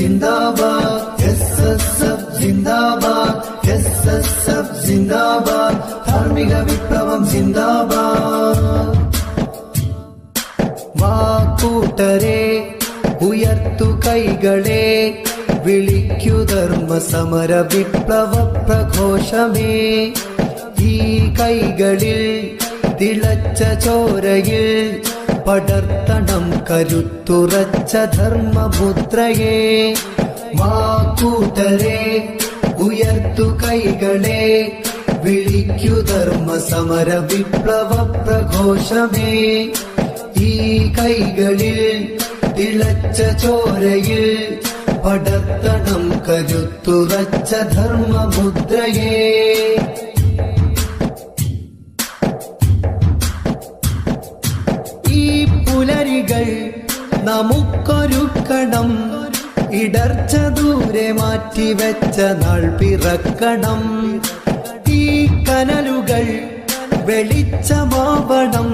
Zindabad SSF ജിന്ദാബാദ് SSF ജിന്ദാബാദ് ധാർമ്മിക വിപ്ലവം ജിന്ദാബാദ് വാ കൂട്ടരെ ഉയർത്തു കൈകളെ വിളിക്കു ധർമ്മ സമര വിപ്ലവ പ്രഘോഷമേ ഈ കൈകളിൽ തിളച്ച ചോരയിൽ പടർത്തണം കരുത്തുറച്ച ധർമ്മമുദ്രയെ വാ കൂട്ടരെ ഉയർത്തു കൈകളെ വിളിക്കു ധർമ്മ സമര വിപ്ലവ പ്രഘോഷമേ ഈ കൈകളിൽ തിളച്ച ചോരയിൽ പടർത്തണം കരുത്തുറച്ച ധർമ്മമുദ്രയെ ഈ പുലരികൾ നമുക്കൊരുക്കണം ഇടർച്ച ദൂരെ മാറ്റിവെച്ച നാൾ പിറക്കണം ഈ കനലുകൾ വെളിച്ചമാവണം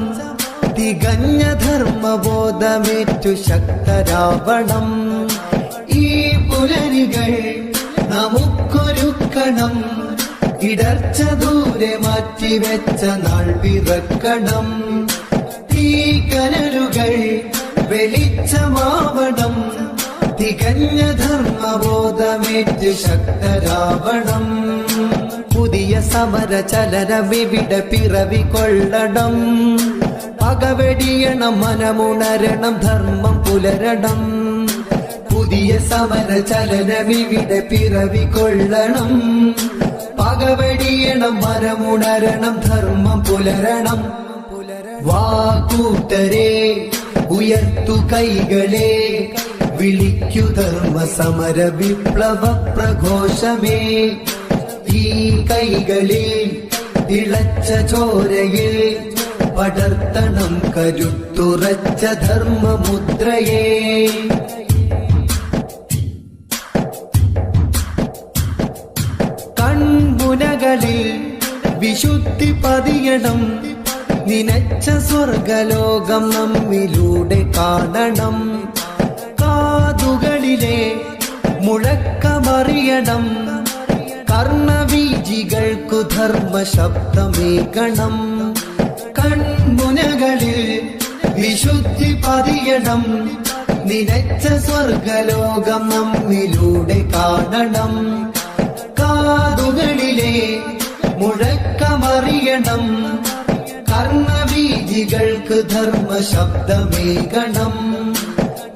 തികഞ്ഞ ധർമ്മബോധമേറ്റു ശക്തരാവണം ഈ പുലരികൾ നമുക്കൊരുക്കണം ഇടർച്ച ദൂരെ മാറ്റിവെച്ച നാൾ പിറക്കണം ഈ കനലുകൾ വെളിച്ചമാവണം തികഞ്ഞ ധർമ്മബോധമേറ്റ് ശക്തരാവണം പുതിയ സമര ചലനമിവിടെ പിറവികൊള്ളണം പകവെടിയണം മനമുണരണം ധർമ്മം പുലരണം പുതിയ സമര ചലനമിവിടെ പിറവികൊള്ളണം പകവെടിയണം മനമുണരണം ധർമ്മം പുലരണം വാ കൂട്ടരെ ഉയർത്തു കൈകളെ വിളിക്കു ധർമ്മ സമര വിപ്ലവ പ്രഘോഷമേ ഈ കൈകളിൽ തിളച്ച ചോരയിൽ പടർത്തണം കരുത്തുറച്ച ധർമ്മമുദ്രയെ കൺമുനകളിൽ വിശുദ്ധി പതിയണം നിനച്ച സ്വർഗലോകം നമ്മിലൂടെ കാണണം കാതുകളിലെ മുഴക്കമറിയണം കർണവീജികൾക്കു ധർമ്മ ശബ്ദമേകണം കൺമുനകളിൽ വിശുദ്ധി പതിയണം നിനച്ച സ്വർഗലോകം നമ്മിലൂടെ കാണണം കാതുകളിലെ മുഴക്കമറിയണം കർണവീജികൾക്ക് ധർമ്മ ശബ്ദമേകണം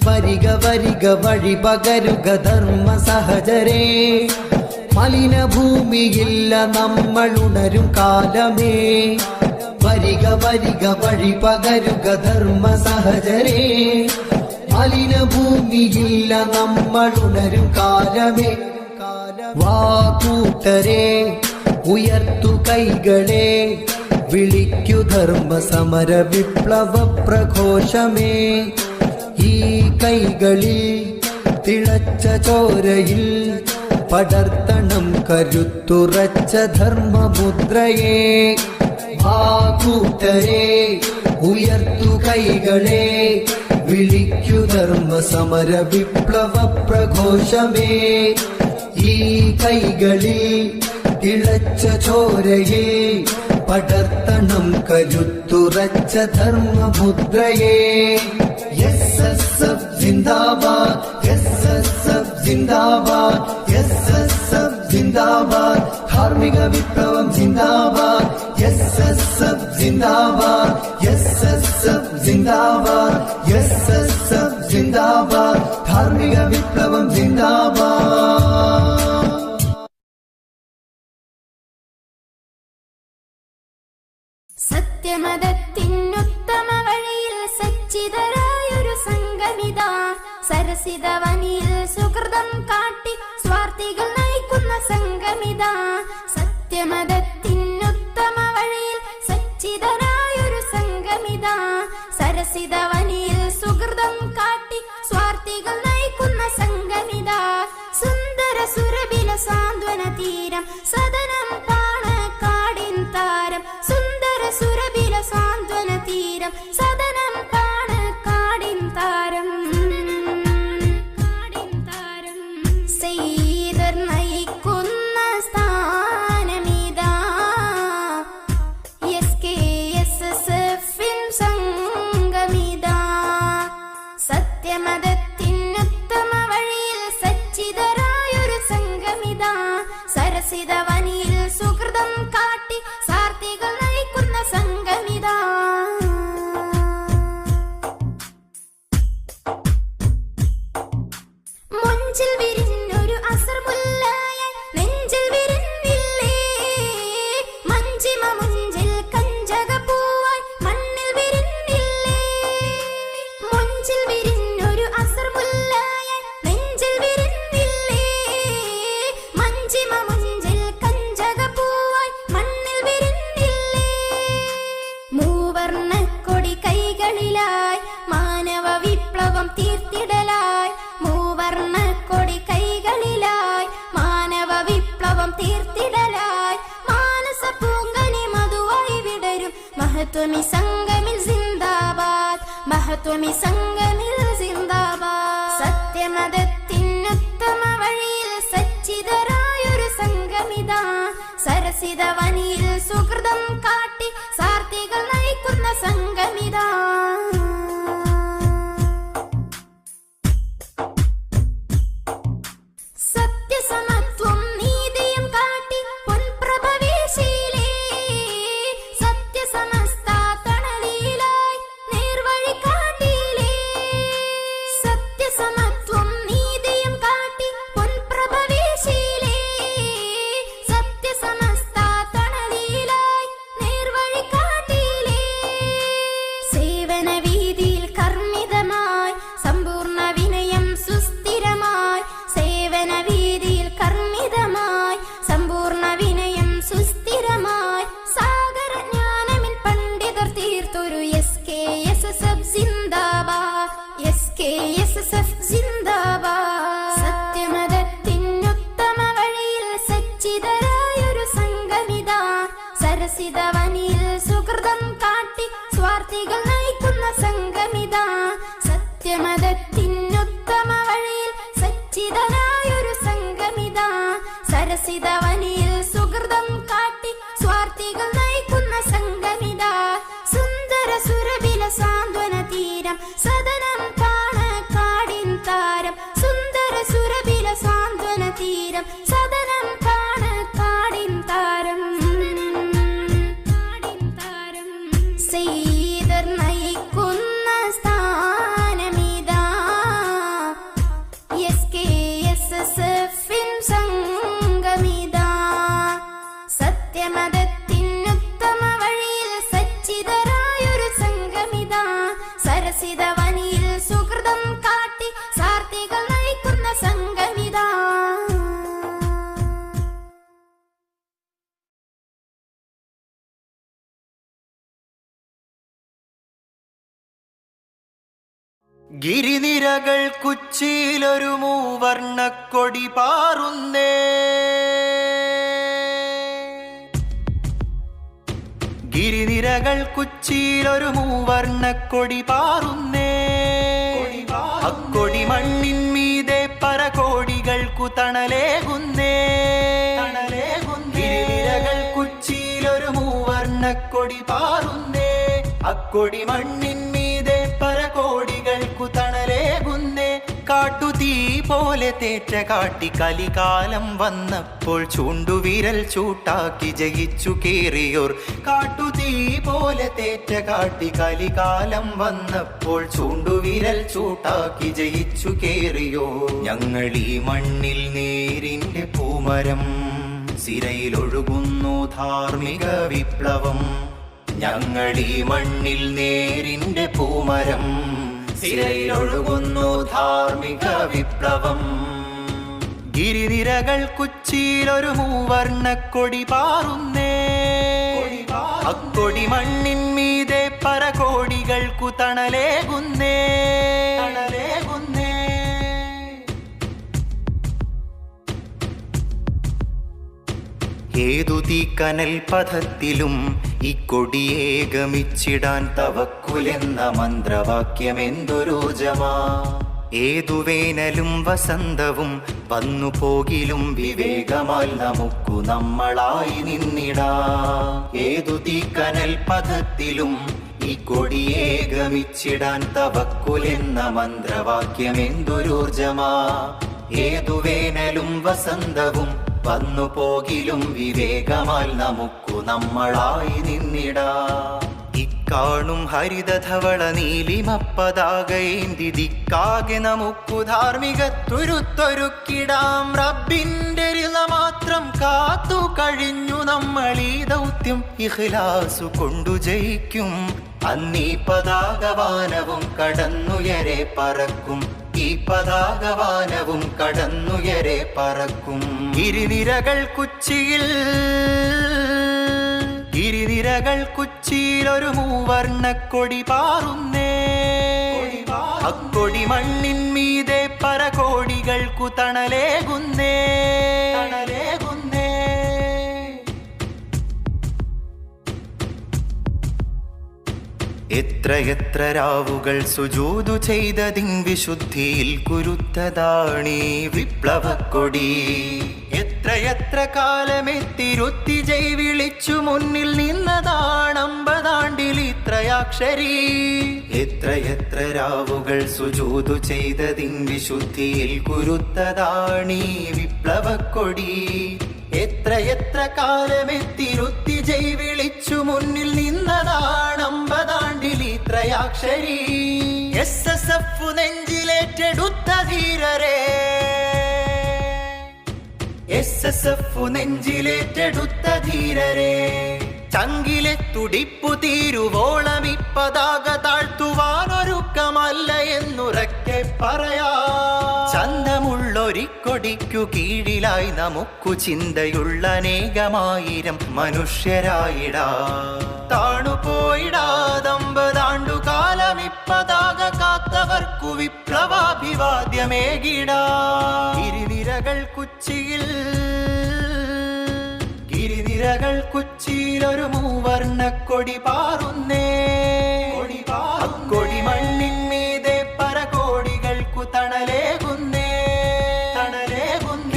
വരിക വരിക വഴി പകരുക ധർമ്മ സഹചരേ മലിനഭൂമിയില്ല നമ്മൾ ഉണരും കാലമേ വരിക വരിക വഴി പകരുക ധർമ്മ സഹചരേ മലിനഭൂമിയില്ല നമ്മൾ ഉണരും കാലമേ വാ കൂട്ടരെ ഉയർത്തു കൈകളെ വിളിക്കു ധർമ്മ സമര വിപ്ലവ പ്രഘോഷമേ ഈ കൈകളിൽ തിളച്ച ചോരയിൽ പടർത്തണം കരുത്തുറച്ച ധർമ്മമുദ്രയെ ആ കൂട്ടരെ ഉയർത്തു കൈകളെ വിളിക്കു ധർമ്മ സമര വിപ്ലവ പ്രഘോഷമേ ഈ കൈകളിൽ തിളച്ച ചോരയിൽ പടർത്തണം കരുത്തുറച്ച ധർമ്മമുദ്രയെ എസ്എസ്എഫ് ജിന്ദാബാദ് എസ്എസ്എഫ് ജിന്ദാബാദ് എസ്എസ്എഫ് ജിന്ദാബാദ് ധാർമ്മിക വിപ്ലവം ജിന്ദാബാദ് എസ്എസ്എഫ് ജിന്ദാബാദ് എസ്എസ്എഫ് ജിന്ദാബാദ് എസ്എസ്എഫ് ജിന്ദാബാദ് ധാർമ്മിക വിപ്ലവം ജിന്ദാബാദ് സത്യമതത്തിനുത്തമ വഴിയിൽ സച്ചിതരായൊരു സംഗമിതാ സരസിതവനിൽ സുഹൃതം കാട്ടി സ്വാർത്ഥികൾ നയിക്കുന്ന സംഗമിതാ സത്യമതത്തിനുത്തമ വഴിയിൽ സച്ചിതരായൊരു സംഗമിതാ സരസിതവനിൽ സുഹൃതം കാട്ടി സ്വാർത്ഥികൾ നയിക്കുന്ന സംഗമിതാ സുന്ദര സുരബില സാന്ത്വന തീരം സദനം പാണക്കാടിൻ താരം സുന്ദര സുരബില സാന്ത്വന തീരം സദനം പാണക്കാടിൻ താരം കാടിൻ താരം സരസിതവനിയിൽ സുഹൃതം കാട്ടി സാർത്ഥികൾ നയിക്കുന്ന സംഗമിതാ. മുഞ്ചിൽ വിരിഞ്ഞൊരു അസർമുല്ലായി നെഞ്ചിൽ വിരിഞ്ഞില്ലേ, മഞ്ചിമ മുഞ്ചിൽ കഞ്ചകപ്പൂവായി മണ്ണിൽ വിരിഞ്ഞില്ലേ. മുഞ്ചിൽ വിരിഞ്ഞൊരു അസർമുല്ലായി നെഞ്ചിൽ വിരിഞ്ഞില്ലേ, മഞ്ചിമ മുഞ്ചിൽ കഞ്ചകപ്പൂവായി മണ്ണിൽ വിരിഞ്ഞില്ലേ. മൂവർണ്ണക്കൊടി കൈകളിലായി മാനവ വിപ്ലവം തീർത്തിടലായി, മൂവർണ്ണക്കൊടി കൈകളിലായി മാനവ വിപ്ലവം തീർത്തിടലായി. മാനസ പൂങ്കനി മധുവായി വിടരും മഹത്വമി സംഗമിൽ സിന്ദാബാദ്, മഹത്വമി സംഗമിൽ സിന്ദാബാദ്. സത്യമതത്തിനുത്തമ വഴിയിൽ സച്ചിതരായൊരു സംഗമിതാ. സരസിതവനിയിൽ സുഹൃതം കാട്ടി സാർത്ഥികൾ നയിക്കുന്ന സംഗമിതാ. സത്യസമത്വം നീതിയും കാട്ടി പൊൻപ്രഭ വീശിയിലേ, സത്യസമസ്ത തണലിലായി നേർവഴി കാട്ടിയിലേ. സത്യസമത്വം നീതിയും കാട്ടി പൊൻപ്രഭ വീശിയിലേ, സത്യസമസ്ത തണലിലായി നേർവഴി കാട്ടിയിലേ. സേവന വീതിയിൽ കർമ്മിതമായി സമ്പൂർണ്ണ വിനയം സുസ്ഥിരമായി, സേവന വീതിയിൽ കർമ്മിതമായി സമ്പൂർണ്ണ വിനയം സുസ്ഥിരമായി. സാഗര ജ്ഞാനമിൽ പണ്ഡിതർ തീർത്തൊരു SKSSF സിന്ദാബാദ്, SKSSF സിന്ദാബാദ്. സത്യമതത്തിനുത്തമ വഴിയിൽ സച്ചിതരായൊരു സംഗമിതാ. സരസിതവനിയിൽ സുഹൃതം കാട്ടി സ്വാർത്ഥികൾ നയിക്കുന്ന സംഗമിതാ. സത്യമതത്തിനുത്തമ വഴിയിൽ സച്ചിതരായൊരു സംഗമിതാ. സരസിതവനിയിൽ സുഹൃതം കാട്ടി സ്വാർത്ഥികൾ നയിക്കുന്ന സംഗമിതാ. സുന്ദര സുരഭില സാന്ത്വന തീരം സദനം കാണ കാടിൻ താരം, സുന്ദര സുരഭില സാന്ത്വന തീരം സദനം കാണ കാടിൻ താരം. സെയ്തർ നയിക്കുന്ന സ്ഥാനമിതാ, SKSSFിൻ സംഗമിതാ. സത്യമതത്തിനുത്തമ വഴിയിൽ സച്ചിതരായൊരു സംഗമിതാ. സരസിതവനിയിൽ സുഹൃതം കാട്ടി സാർത്ഥികൾ നയിക്കുന്ന സംഗമിതാ. ഗിരിനിരകൾ കുച്ചിയിലൊരു മൂവർണ്ണക്കൊടി പാറുന്നേ, ഗിരിനിരകൾ കുച്ചിയിലൊരു മൂവർണ്ണക്കൊടി പാറുന്നേ. അക്കൊടി മണ്ണിൻ മീതെ പരകോടികൾക്കു തണലേകുന്നേ. ഗിരിനിരകൾ കുച്ചിയിലൊരു മൂവർണ്ണക്കൊടി പാറുന്നേ, അക്കൊടി മണ്ണിൻ മീതെ പരകോടികൾക്കു തണലേകുന്നേ. കാട്ടുതീ പോലെ തേറ്റ കാട്ടി കലികാലം വന്നപ്പോൾ ചൂണ്ടുവിരൽ ചൂട്ടാക്കി ജയിച്ചു കേറിയോർ. കാട്ടുതീ പോലെ തേറ്റ കാട്ടി കലികാലം വന്നപ്പോൾ ചൂണ്ടുവിരൽ ചൂട്ടാക്കി ജയിച്ചു കേറിയോ. ഞങ്ങൾ ഈ മണ്ണിൽ നേരിന്റെ പൂമരം, സിരയിലൊഴുകുന്നു ധാർമ്മിക വിപ്ലവം. ഞങ്ങൾ ഈ മണ്ണിൽ നേരിന്റെ പൂമരം, സിരയിലൊഴുകുന്നു ധാർമ്മിക വിപ്ലവം. ഗിരിനിരകൾ കുച്ചിയിലൊരു മൂവർണ്ണക്കൊടി പാറുന്നേ, അക്കൊടി മണ്ണിൻ മീതെ പരകോടികൾക്കു തണലേകുന്നേ. ഏതു തീക്കനൽ പഥത്തിലും ഇക്കൊടിയെ ഗമിച്ചിടാൻ തവക്കുലെന്ന മന്ത്രവാക്യമെന്തൊരോജമാ. ഏതു വേനലും വസന്തവും വന്നു പോകിലും വിവേകമാൽ നമുക്കു നമ്മളായി നിന്നിടാ. ഏതു തീക്കനൽ പഥത്തിലും ഇക്കൊടിയെ ഗമിച്ചിടാൻ തവക്കുലെന്ന മന്ത്രവാക്യമെന്തൊരോർജമാ. ഏതു വേനലും വസന്തവും വന്നു പോകിലും വിവേകമാൽ നമുക്കു നമ്മളായി നിന്നിടാം. ഇക്കാണും ഹരിതധവള നീലിമപ്പതാകയേന്തി ദിക്കാകെ നമുക്കു ധാർമ്മികത്തുരുത്തൊരുക്കിടാം. റബ്ബിന്റെ രിള മാത്രം കാത്തു കഴിഞ്ഞു നമ്മൾ ഈ ദൗത്യം ഇഖ്ലാസു കൊണ്ടു ജയിക്കും. അന്നീ പതാകവാനവും കടന്നുയരെ പറക്കും. ഈ പതാകവാനവും കടന്നുയരെ പറക്കും. ഇരുനിരകൾ കുച്ചിയിൽ ഒരു മൂവർണ്ണക്കൊടി പാറുന്നേ. അക്കൊടി മണ്ണിന്മീതെ പരകോടികൾക്കു തണലേകുന്നേ. എത്രയെത്ര രാവുകൾ സുജൂദു ചെയ്തതിൻ വിശുദ്ധിയിൽ കുരുത്തതാണീ വിപ്ലവക്കൊടി. എത്രയെത്ര കാലമെത്തിരുത്തി ജയ് വിളിച്ചു മുന്നിൽ നിന്നതാണമ്പതാണ്ടിൽ ഇത്രയാക്ഷരി. എത്രയെത്ര രാവുകൾ സുജൂദു ചെയ്തതിൻ വിശുദ്ധിയിൽ കുരുത്തതാണീ വിപ്ലവക്കൊടി. എത്രയെത്ര കാലമെത്തിരുത്തി ജയ് വിളിച്ചു മുന്നിൽ നിന്നതാണമ്പതാണ്ടിൽ ഇത്രയാക്ഷരി. SSF നെഞ്ചിലേറ്റെടുത്ത ധീരരേ, SSF നെഞ്ചിലേറ്റെടുത്ത ധീരരേ, ചങ്കിലെ തുടിപ്പു തീരുവോളം ഇപ്പതാക താഴ്ത്തുവാനൊരുക്കമല്ല എന്നുറക്കെ പറയാ. ചന്തമുള്ളൊരിക്കൊടിക്കു കീഴിലായി നമുക്കു ചിന്തയുള്ള അനേകമായിരം മനുഷ്യരായിടാ. താണുപോയിടാതമ്പതാണ്ടു കാലം ഇപ്പതാക കാത്തവർക്കു വിപ്ലവാഭിവാദ്യമേകിടാ. ഇരുനിരകൾ കുച്ചിയിൽ ഒരു മൂവർണ്ണക്കൊടി പാറുന്നേ. അക്കൊടി മണ്ണിന്മീതെ പരകോടികൾക്കു തണലേകുന്നേ.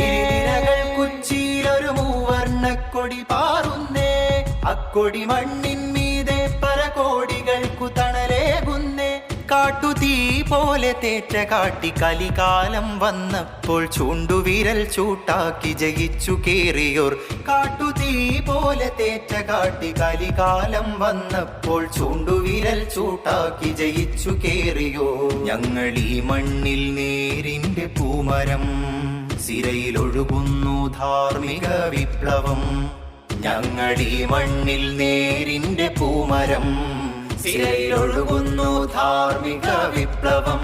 ഇരുനിരകൾ കുച്ചിയിൽ ഒരു മൂവർണ്ണക്കൊടി പാറുന്നേ. അക്കൊടി മണ്ണിന്മീതെ പരകോടികൾക്കു തണലേകുന്നേ. കാട്ടുതീ പോലെ തേറ്റ കാട്ടി കലികാലം വന്നപ്പോൾ ചൂണ്ടുവിരൽ ചൂട്ടാക്കി ജയിച്ചു കേറിയോർ. കാട്ടുതീ പോലെ തേറ്റ കാട്ടി കലികാലം വന്നപ്പോൾ ചൂണ്ടുവിരൽ ചൂട്ടാക്കി ജയിച്ചു കേറിയോ. ഞങ്ങൾ ഈ മണ്ണിൽ നേരിന്റെ പൂമരം, സിരയിലൊഴുകുന്നു ധാർമ്മിക വിപ്ലവം. ഞങ്ങൾ ഈ മണ്ണിൽ നേരിന്റെ പൂമരം, സിരയിലൊഴുകുന്നു ധാർമ്മിക വിപ്ലവം.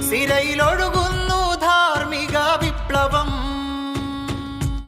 സിരയിലൊഴുകുന്നു